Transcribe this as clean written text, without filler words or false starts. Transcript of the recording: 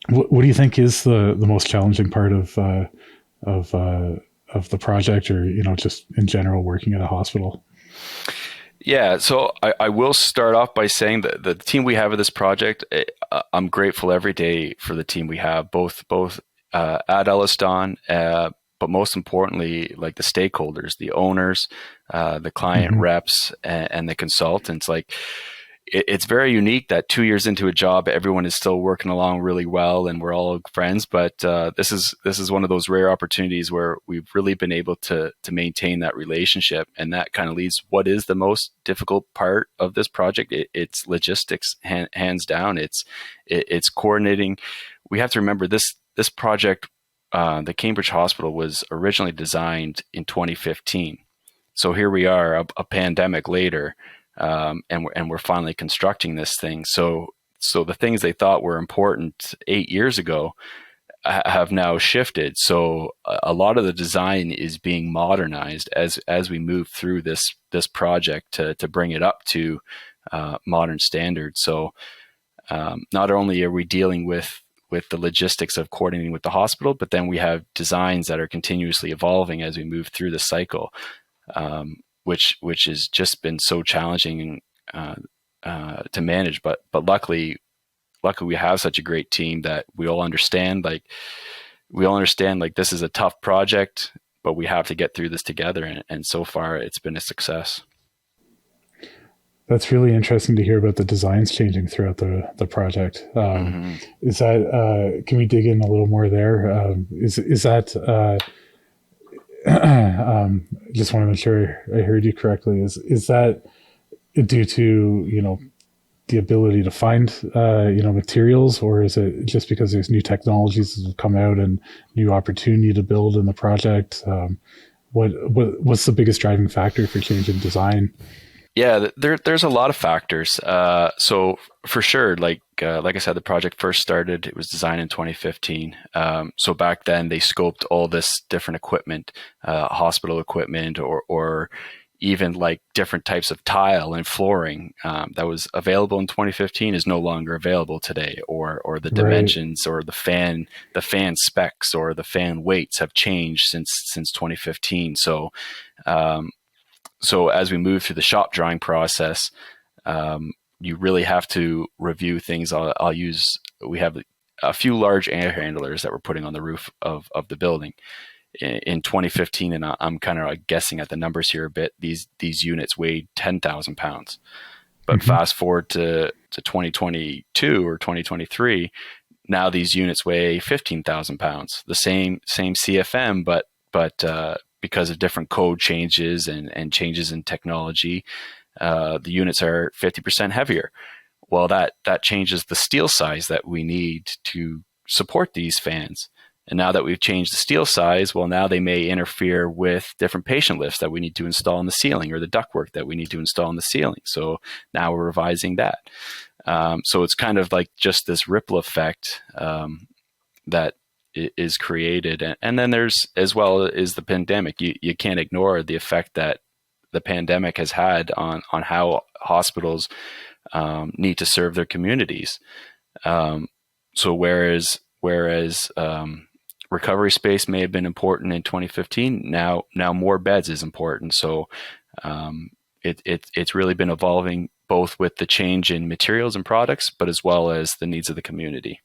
What do you think is the most challenging part of of the project, or just in general working at a hospital? Yeah, so I will start off by saying that the team we have of this project, I'm grateful every day for the team we have, both at Elliston, but most importantly, like the stakeholders, the owners, the client Hmm. reps, and the consultants. Like it's very unique that 2 years into a job, everyone is still working along really well, and we're all friends. But this is one of those rare opportunities where we've really been able to maintain that relationship, and that kind of leads. What is the most difficult part of this project? It's logistics, hands down. It's coordinating. We have to remember this project. The Cambridge Hospital was originally designed in 2015. So here we are, a pandemic later, and we're finally constructing this thing. So the things they thought were important 8 years ago have now shifted. So a lot of the design is being modernized as we move through this project to bring it up to modern standards. So not only are we dealing with the logistics of coordinating with the hospital, but then we have designs that are continuously evolving as we move through the cycle, which has just been so challenging to manage. But luckily we have such a great team that we all understand like this is a tough project, but we have to get through this together. And so far, it's been a success. That's really interesting to hear about the designs changing throughout the project. Hmm. Is that can we dig in a little more there? Is that just want to make sure I heard you correctly? Is that due to the ability to find materials, or is it just because there's new technologies that have come out and new opportunity to build in the project? What's the biggest driving factor for changing design? Yeah, there's a lot of factors. So for sure, like I said, the project first started. It was designed in 2015. So back then, they scoped all this different equipment, hospital equipment, or even like different types of tile and flooring that was available in 2015 is no longer available today, or the Right. dimensions, or the fan specs, or the fan weights have changed since 2015. Um, so as we move through the shop drawing process, you really have to review things. I'll use We have a few large air handlers that we're putting on the roof of the building in 2015, and I'm kind of like guessing at the numbers here a bit. These units weighed 10,000 pounds, but Hmm. fast forward to 2022 or 2023, now these units weigh 15,000 pounds. The same CFM, but because of different code changes and changes in technology, the units are 50% heavier. Well, that changes the steel size that we need to support these fans. And now that we've changed the steel size, well, now they may interfere with different patient lifts that we need to install in the ceiling, or the ductwork that we need to install in the ceiling. So now we're revising that. So it's kind of like just this ripple effect that is created. And then there's, as well as the pandemic, you can't ignore the effect that the pandemic has had on how hospitals need to serve their communities. Um, so whereas recovery space may have been important in 2015, now more beds is important. So it's really been evolving both with the change in materials and products, but as well as the needs of the community.